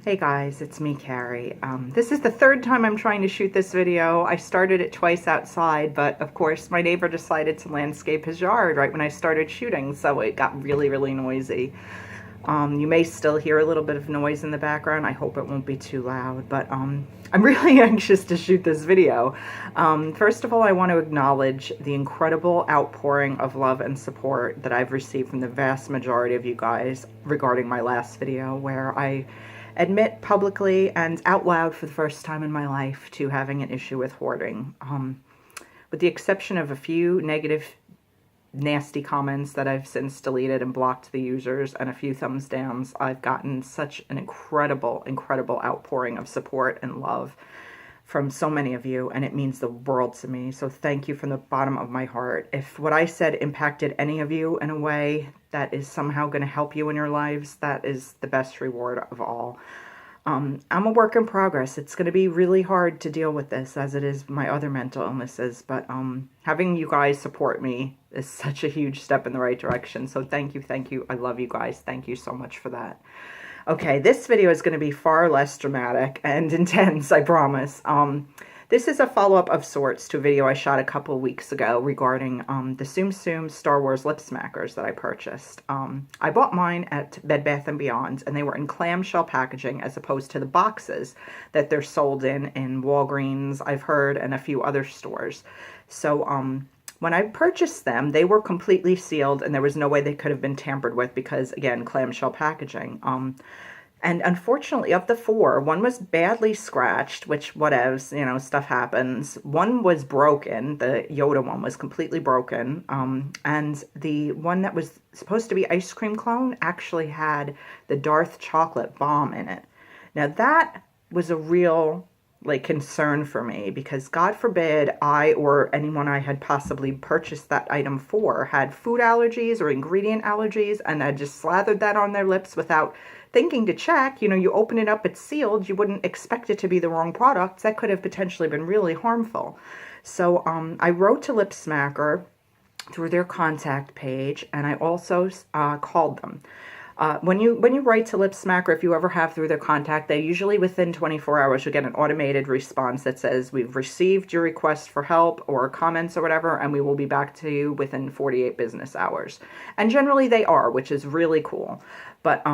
Hey guys, it's me, Carrie. This is the third time I'm trying to shoot this video. I started it twice outside, but of course my neighbor decided to landscape his yard right when I started shooting, so it got really, really noisy. You may still hear a little bit of noise in the background. I hope it won't be too loud, but I'm really anxious to shoot this video. First of all, I want to acknowledge the incredible outpouring of love and support that I've received from the vast majority of you guys regarding my last video, where I admit publicly and out loud for the first time in my life to having an issue with hoarding. With the exception of a few negative, nasty comments that I've since deleted and blocked the users and a few thumbs downs, I've gotten such an incredible, incredible outpouring of support and love from so many of you, and it means the world to me. So thank you from the bottom of my heart. If what I said impacted any of you in a way that is somehow going to help you in your lives, that is the best reward of all. I'm a work in progress. It's going to be really hard to deal with this, as it is my other mental illnesses, but having you guys support me is such a huge step in the right direction. So thank you, thank you. I love you guys. Thank you so much for that. Okay, this video is going to be far less dramatic and intense, I promise. This is a follow-up of sorts to a video I shot a couple weeks ago regarding the Tsum Tsum Star Wars lip smackers that I purchased. I bought mine at Bed Bath & Beyond, and they were in clamshell packaging as opposed to the boxes that they're sold in Walgreens, I've heard, and a few other stores. So when I purchased them, they were completely sealed, and there was no way they could have been tampered with because, again, clamshell packaging. And unfortunately, of the four, one was badly scratched, which whatevs, you know, stuff happens. One was broken. The Yoda one was completely broken. And the one that was supposed to be ice cream clone actually had the Darth chocolate bomb in it. Now, that was a real concern for me, because God forbid I or anyone I had possibly purchased that item for had food allergies or ingredient allergies, and I just slathered that on their lips without thinking to check. You know, you open it up, it's sealed, you wouldn't expect it to be the wrong product. That could have potentially been really harmful. So I wrote to Lip Smacker through their contact page, and I also called them. When you write to Lip Smacker, if you ever have through their contact, they usually within 24 hours you'll get an automated response that says, we've received your request for help or comments or whatever, and we will be back to you within 48 business hours. And generally they are, which is really cool. But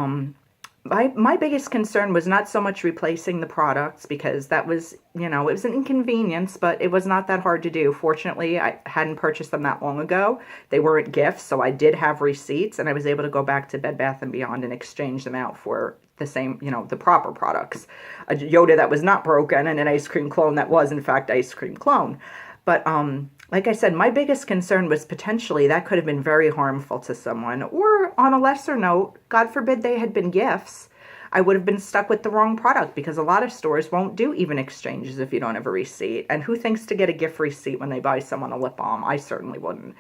my biggest concern was not so much replacing the products, because that was, you know, it was an inconvenience, but it was not that hard to do. Fortunately, I hadn't purchased them that long ago. They weren't gifts, so I did have receipts, and I was able to go back to Bed Bath & Beyond and exchange them out for the same, you know, the proper products. A Yoda that was not broken and an ice cream clone that was, in fact, ice cream clone. But like I said, my biggest concern was potentially that could have been very harmful to someone. Or on a lesser note, God forbid they had been gifts, I would have been stuck with the wrong product, because a lot of stores won't do even exchanges if you don't have a receipt. And who thinks to get a gift receipt when they buy someone a lip balm? I certainly wouldn't.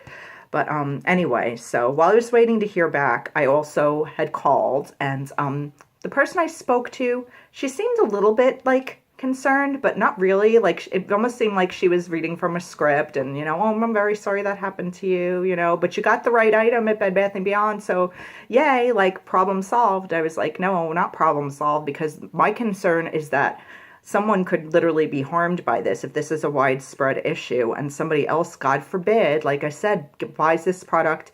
But anyway, so while I was waiting to hear back, I also had called, and the person I spoke to, she seemed a little bit concerned, but not really. It almost seemed like she was reading from a script, and, you know, oh, I'm very sorry that happened to you, you know, but you got the right item at Bed Bath & Beyond, so yay, problem solved. I was like, no, not problem solved, because my concern is that someone could literally be harmed by this if this is a widespread issue, and somebody else, God forbid, like I said, buys this product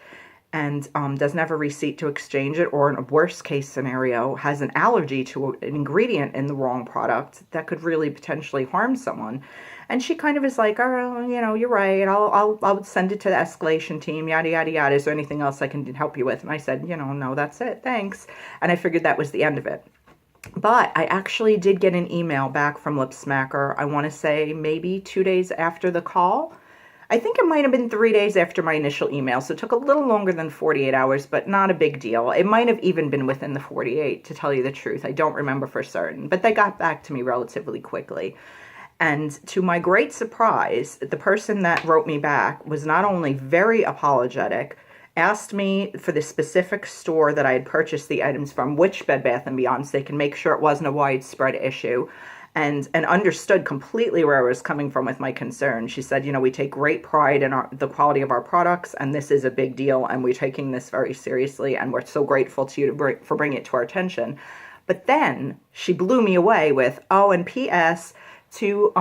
and doesn't have a receipt to exchange it, or in a worst case scenario, has an allergy to an ingredient in the wrong product that could really potentially harm someone. And she kind of is like, oh, you know, you're right, I'll send it to the escalation team, yada, yada, yada. Is there anything else I can help you with? And I said, you know, no, that's it, thanks. And I figured that was the end of it. But I actually did get an email back from Lip Smacker, I want to say maybe 2 days after the call. I think it might have been 3 days after my initial email, so it took a little longer than 48 hours, but not a big deal. It might have even been within the 48, to tell you the truth. I don't remember for certain, but they got back to me relatively quickly. And to my great surprise, the person that wrote me back was not only very apologetic, asked me for the specific store that I had purchased the items from, which Bed Bath & Beyond, so they can make sure it wasn't a widespread issue, and understood completely where I was coming from with my concern. She said, you know, we take great pride in the quality of our products, and this is a big deal, and we're taking this very seriously, and we're so grateful to you for bringing it to our attention. But then she blew me away with, oh, and P.S. to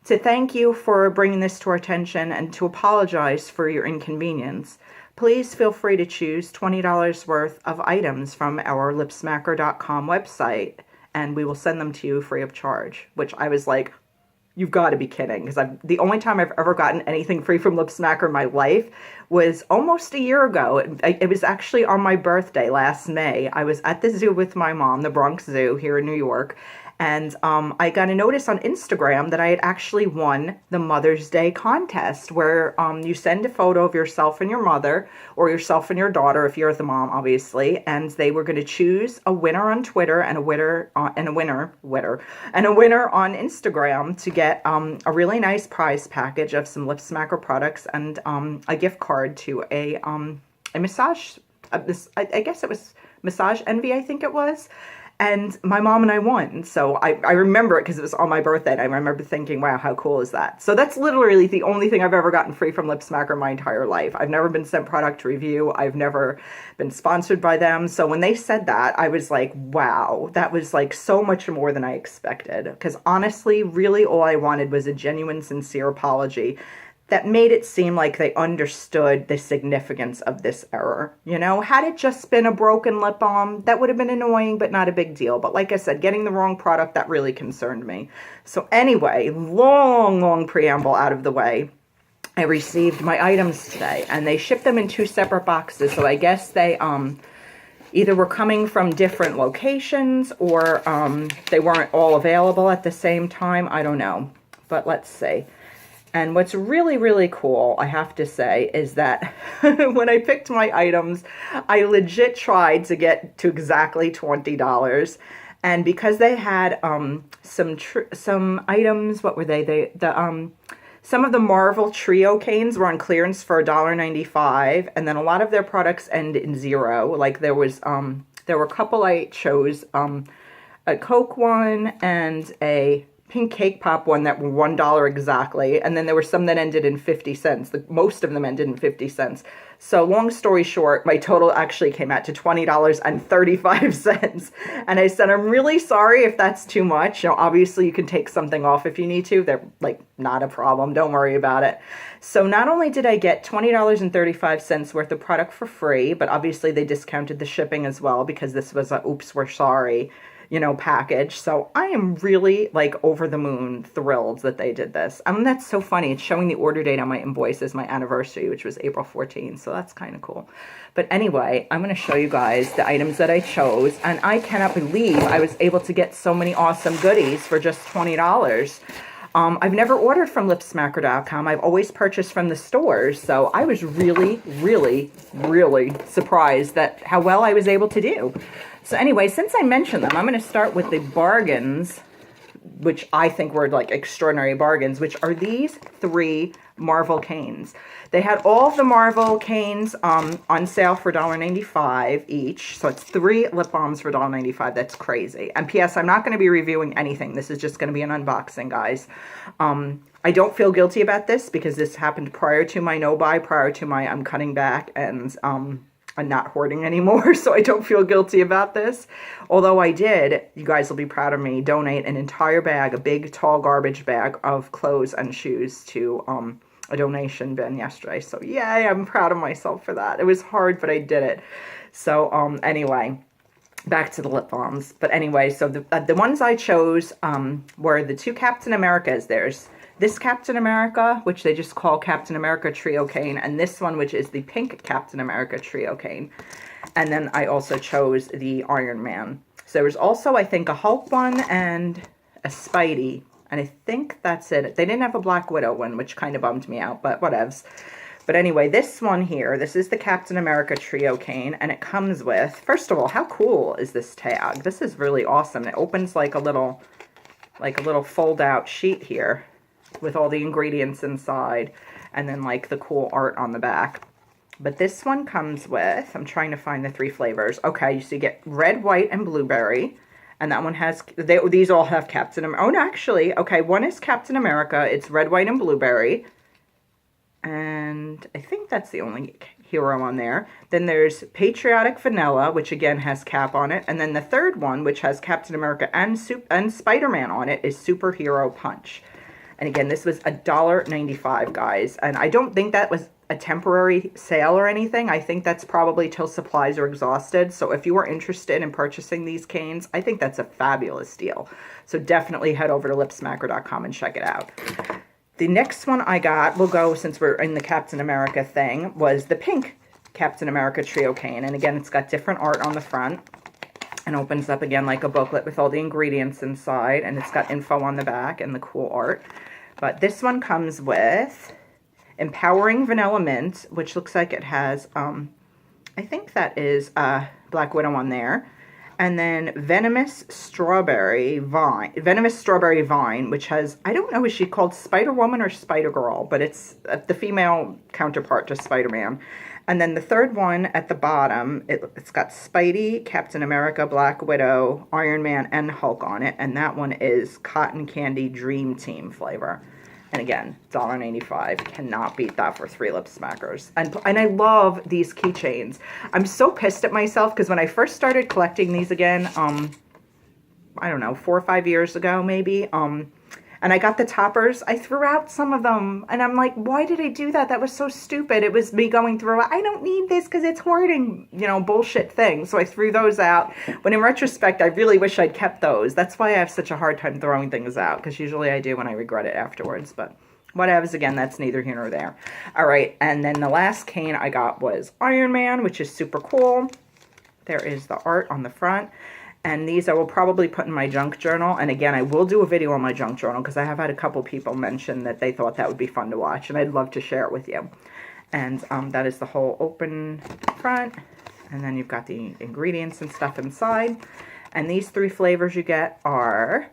thank you for bringing this to our attention and to apologize for your inconvenience. Please feel free to choose $20 worth of items from our lipsmacker.com website, and we will send them to you free of charge, which I was like, you've got to be kidding, because the only time I've ever gotten anything free from Lipsmacker in my life was almost a year ago. It was actually on my birthday last May. I was at the zoo with my mom, the Bronx Zoo here in New York, and I got a notice on Instagram that I had actually won the Mother's Day contest, where you send a photo of yourself and your mother, or yourself and your daughter if you're the mom, obviously, and they were going to choose a winner on Twitter and a winner on Instagram to get a really nice prize package of some Lipsmacker products and a gift card to a massage. I guess it was Massage Envy, I think it was. And my mom and I won. So I remember it because it was on my birthday. And I remember thinking, wow, how cool is that? So that's literally the only thing I've ever gotten free from Lipsmacker in my entire life. I've never been sent product to review. I've never been sponsored by them. So when they said that, I was like, wow, that was like so much more than I expected. Because honestly, really all I wanted was a genuine, sincere apology that made it seem like they understood the significance of this error. You know, had it just been a broken lip balm, that would have been annoying, but not a big deal. But like I said, getting the wrong product, that really concerned me. So anyway, long preamble out of the way. I received my items today, and they shipped them in 2 separate boxes. So I guess they either were coming from different locations, or they weren't all available at the same time. I don't know, but let's see. And what's really cool, I have to say, is that when I picked my items, I legit tried to get to exactly $20. And because they had some items, what were they? Some of the Marvel Trio canes were on clearance for $1.95, and then a lot of their products end in 0. Like there were a couple I chose, a Coke one and a pink cake pop one that were $1 exactly, and then there were some that ended in 50 cents. Most of them ended in 50 cents. So long story short, my total actually came out to $20.35. And I said, I'm really sorry if that's too much. You know, obviously you can take something off if you need to. They're like, not a problem. Don't worry about it. So not only did I get $20.35 worth of product for free, but obviously they discounted the shipping as well, because this was a oops, we're sorry, you know, package. So I am really like over the moon thrilled that they did this. I mean, that's so funny. It's showing the order date on my invoice as my anniversary, which was April 14th. So that's kind of cool. But anyway, I'm going to show you guys the items that I chose. And I cannot believe I was able to get so many awesome goodies for just $20. I've never ordered from lipsmacker.com. I've always purchased from the stores. So I was really surprised that how well I was able to do. So anyway, since I mentioned them, I'm going to start with the bargains, which I think were like extraordinary bargains, which are these 3 Marvel canes. They had all of the Marvel canes on sale for $1.95 each. So it's 3 lip balms for $1.95. That's crazy. And P.S. I'm not going to be reviewing anything. This is just going to be an unboxing, guys. I don't feel guilty about this because this happened prior to my no-buy, prior to my I'm cutting back and I'm not hoarding anymore, so I don't feel guilty about this. Although I did, you guys will be proud of me, donate an entire bag, a big, tall garbage bag of clothes and shoes to a donation bin yesterday. So yay, I'm proud of myself for that. It was hard, but I did it. So anyway, back to the lip balms. But anyway, so the ones I chose were the 2 Captain Americas. There's this Captain America, which they just call Captain America Trio Cane, and this one, which is the pink Captain America Trio Cane. And then I also chose the Iron Man. So there was also, I think, a Hulk one and a Spidey, and I think that's it. They didn't have a Black Widow one, which kind of bummed me out, but whatevs. But anyway, this one here, this is the Captain America Trio Cane, and it comes with, first of all, how cool is this tag? This is really awesome. It opens like a little fold-out sheet here with all the ingredients inside, and then like the cool art on the back. But this one comes with, I'm trying to find the 3 flavors. Okay, so you get red, white, and blueberry. And that one has, these all have Captain America. Oh, no, actually, okay, one is Captain America. It's red, white, and blueberry. And I think that's the only Hero on there. Then there's Patriotic Vanilla, which again has Cap on it. And then the third one, which has Captain America and Spider-Man on it, is Superhero Punch. And again, this was $1.95, guys. And I don't think that was a temporary sale or anything. I think that's probably till supplies are exhausted. So if you are interested in purchasing these canes, I think that's a fabulous deal. So definitely head over to lipsmacker.com and check it out. The next one I got, we'll go since we're in the Captain America thing, was the pink Captain America Trio cane. And again, it's got different art on the front and opens up again like a booklet with all the ingredients inside. And it's got info on the back and the cool art. But this one comes with Empowering Vanilla Mint, which looks like it has, I think that is Black Widow on there. And then Venomous Strawberry Vine, which has, I don't know, is she called Spider-Woman or Spider-Girl, but it's the female counterpart to Spider-Man. And then the third one at the bottom, it's got Spidey, Captain America, Black Widow, Iron Man, and Hulk on it. And that one is Cotton Candy Dream Team flavor. And again, $1.95. Cannot beat that for 3 lip smackers. And I love these keychains. I'm so pissed at myself because when I first started collecting these again, I don't know, 4 or 5 years ago maybe, and I got the toppers, I threw out some of them. And I'm like, why did I do that? That was so stupid. It was me going through, I don't need this because it's hoarding, you know, bullshit thing. So I threw those out. When in retrospect, I really wish I'd kept those. That's why I have such a hard time throwing things out, because usually I do when I regret it afterwards. But whatevs, again, that's neither here nor there. All right, and then the last cane I got was Iron Man, which is super cool. There is the art on the front. And these I will probably put in my junk journal. And again, I will do a video on my junk journal because I have had a couple people mention that they thought that would be fun to watch. And I'd love to share it with you. And that is the whole open front. And then you've got the ingredients and stuff inside. And these 3 flavors you get are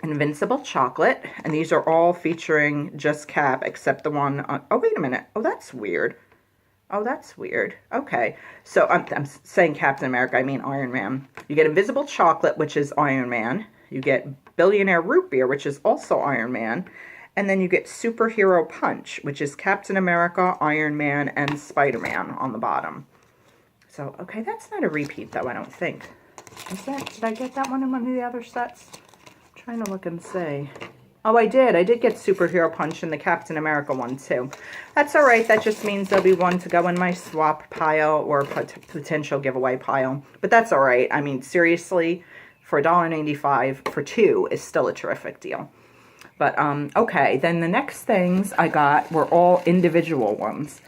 Invincible Chocolate. And these are all featuring just Cap except the one on... Oh, wait a minute. Oh, that's weird. Oh, that's weird. Okay. So I'm saying Captain America, I mean Iron Man. You get Invisible Chocolate, which is Iron Man. You get Billionaire Root Beer, which is also Iron Man. And then you get Superhero Punch, which is Captain America, Iron Man, and Spider-Man on the bottom. So, okay, that's not a repeat, though, I don't think. Is that? Did I get that one in one of the other sets? I'm trying to look and see. Oh, I did. I did get Superhero Punch in the Captain America one, too. That's all right. That just means there'll be one to go in my swap pile or potential giveaway pile. But that's all right. I mean, seriously, for $1.95 for 2 is still a terrific deal. But, okay. Then the next things I got were all individual ones.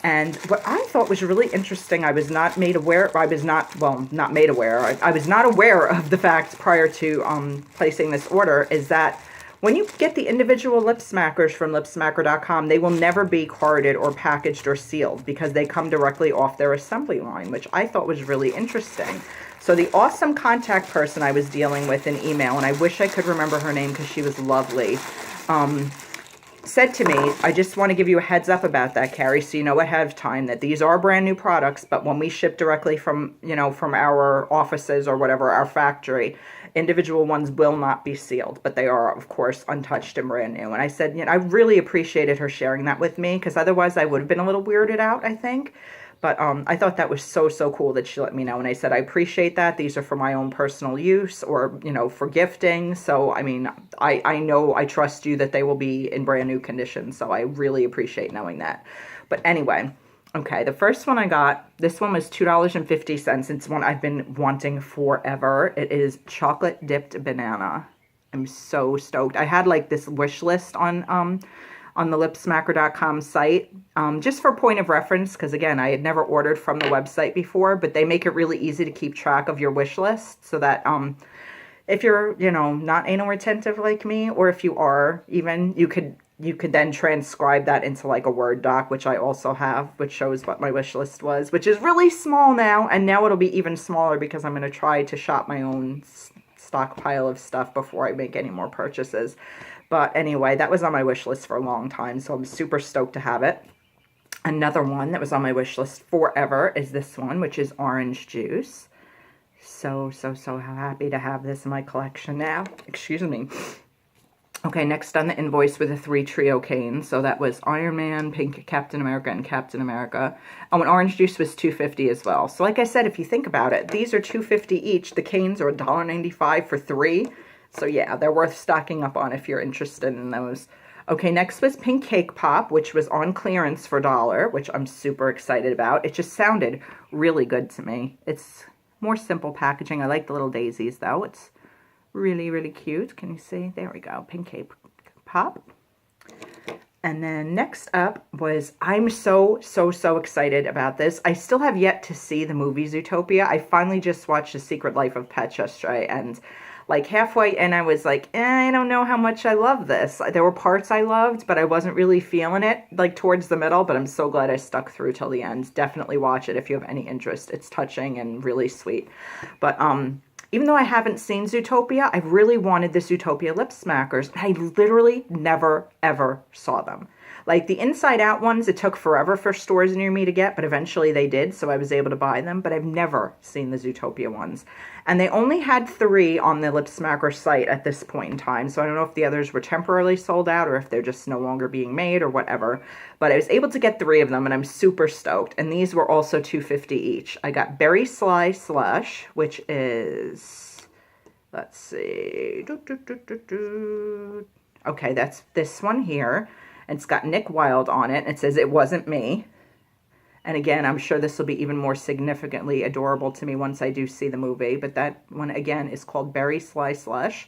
And what I thought was really interesting, I was not made aware, I was not aware of the fact prior to placing this order, is that when you get the individual lip smackers from lipsmacker.com, they will never be carded or packaged or sealed because they come directly off their assembly line, which I thought was really interesting. So the awesome contact person I was dealing with in email, and I wish I could remember her name because she was lovely, said to me, I just want to give you a heads up about that, Carrie, so you know ahead of time that these are brand new products, but when we ship directly from, you know, from our offices or whatever, our factory, individual ones will not be sealed, but they are, of course, untouched and brand new. And I said, you know, I really appreciated her sharing that with me because otherwise I would have been a little weirded out, I think. But I thought that was so, so cool that she let me know. And I said, I appreciate that. These are for my own personal use or, you know, for gifting. So, I mean, I know, I trust you that they will be in brand new condition. So I really appreciate knowing that. But anyway, okay, the first one I got, this one was $2.50. It's one I've been wanting forever. It is chocolate dipped banana. I'm so stoked. I had like this wish list on the lipsmacker.com site, just for point of reference, because again, I had never ordered from the website before, but they make it really easy to keep track of your wish list so that if you're, you know, not anal retentive like me, or if you are even, you could then transcribe that into like a Word doc, which I also have, which shows what my wish list was, which is really small now, and now it'll be even smaller because I'm going to try to shop my own stockpile of stuff before I make any more purchases. But anyway, that was on my wish list for a long time, so I'm super stoked to have it. Another one that was on my wish list forever is this one, which is orange juice. So happy to have this in my collection now. Excuse me. Okay, next on the invoice were the 3 trio canes. So that was Iron Man, Pink Captain America, and Captain America. Oh, and orange juice was $2.50 as well. So like I said, if you think about it, these are $2.50 each. The canes are $1.95 for 3. So yeah, they're worth stocking up on if you're interested in those. Okay, next was Pink Cake Pop, which was on clearance for $1, which I'm super excited about. It just sounded really good to me. It's more simple packaging. I like the little daisies though. It's really, really cute. Can you see? There we go. Pink Cake Pop. And then next up was, I'm so excited about this. I still have yet to see the movie Zootopia. I finally just watched The Secret Life of Pets yesterday, and like halfway in I was like, I don't know how much I love this. There were parts I loved, but I wasn't really feeling it like towards the middle, but I'm so glad I stuck through till the end. Definitely watch it if you have any interest. It's touching and really sweet. But even though I haven't seen Zootopia, I really wanted the Zootopia lip smackers. I literally never, ever saw them. Like the Inside Out ones, it took forever for stores near me to get, but eventually they did, so I was able to buy them. But I've never seen the Zootopia ones. And they only had 3 on the lip smacker site at this point in time, so I don't know if the others were temporarily sold out or if they're just no longer being made or whatever. But I was able to get 3 of them, and I'm super stoked. And these were also $2.50 each. I got Berry Sly Slush, which is, let's see, okay, that's this one here. It's got Nick Wilde on it. It says, "It wasn't me." And again, I'm sure this will be even more significantly adorable to me once I do see the movie. But that one, again, is called Berry Sly Slush.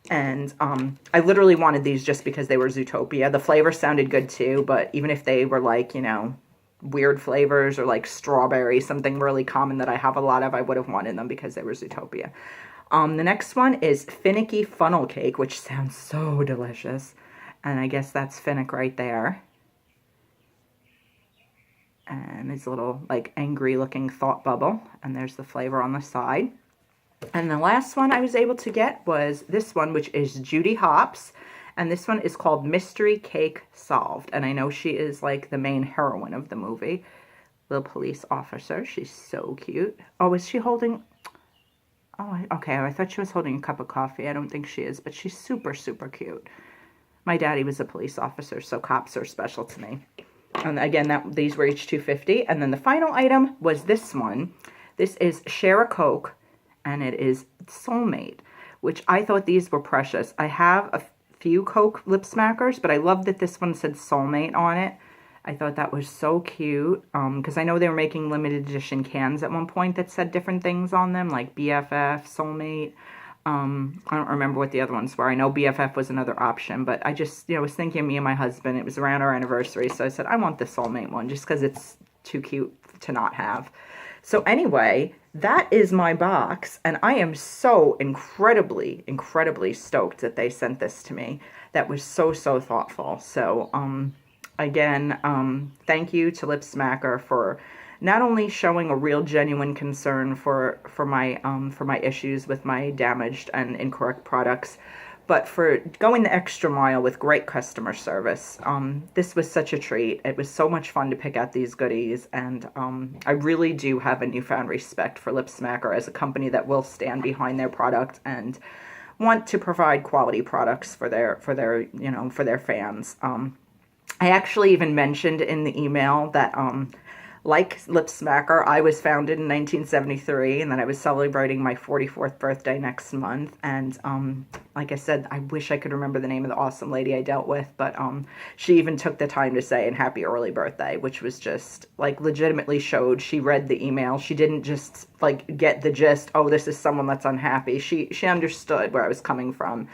And I literally wanted these just because they were Zootopia. The flavor sounded good too, but even if they were like, you know, weird flavors or like strawberry, something really common that I have a lot of, I would have wanted them because they were Zootopia. The next one is Finicky Funnel Cake, which sounds so delicious. And I guess that's Finnick right there. And it's a little like angry looking thought bubble. And there's the flavor on the side. And the last one I was able to get was this one, which is Judy Hopps. And this one is called Mystery Cake Solved. And I know she is like the main heroine of the movie. Little police officer. She's so cute. Oh, is she holding... Oh, okay. I thought she was holding a cup of coffee. I don't think she is, but she's super cute. My daddy was a police officer, so cops are special to me. And again, these were each $2.50. And then the final item was this one. This is Share a Coke, and it is Soulmate, which I thought these were precious. I have a few Coke lip smackers, but I love that this one said Soulmate on it. I thought that was so cute, because I know they were making limited edition cans at one point that said different things on them, like BFF, Soulmate. I don't remember what the other ones were. I know BFF was another option, but I just, was thinking of me and my husband. It was around our anniversary, so I said, I want the Soulmate one just because it's too cute to not have. So anyway, that is my box, and I am so incredibly stoked that they sent this to me. That was so thoughtful. So, again, thank you to Lip Smacker for not only showing a real genuine concern for my issues with my damaged and incorrect products, but for going the extra mile with great customer service. This was such a treat. It was so much fun to pick out these goodies, and I really do have a newfound respect for Lip Smacker as a company that will stand behind their product and want to provide quality products for their fans. I actually even mentioned in the email that like Lip Smacker, I was founded in 1973, and then I was celebrating my 44th birthday next month. And like I said, I wish I could remember the name of the awesome lady I dealt with, but she even took the time to say, "And happy early birthday," which was just like legitimately showed she read the email. She didn't just like get the gist, oh, this is someone that's unhappy. She understood where I was coming from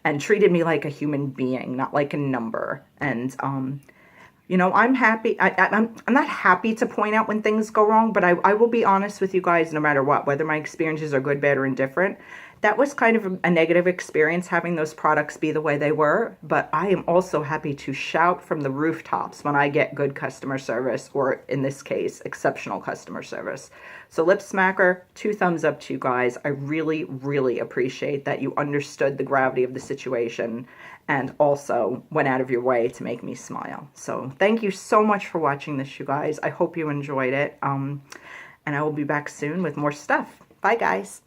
and treated me like a human being, not like a number. And I'm happy. I'm not happy to point out when things go wrong, but I will be honest with you guys, no matter what, whether my experiences are good, bad, or indifferent. That was kind of a negative experience having those products be the way they were, but I am also happy to shout from the rooftops when I get good customer service, or in this case, exceptional customer service. So Lip Smacker, 2 thumbs up to you guys. I really appreciate that you understood the gravity of the situation and also went out of your way to make me smile. So thank you so much for watching this, you guys. I hope you enjoyed it. And I will be back soon with more stuff. Bye, guys.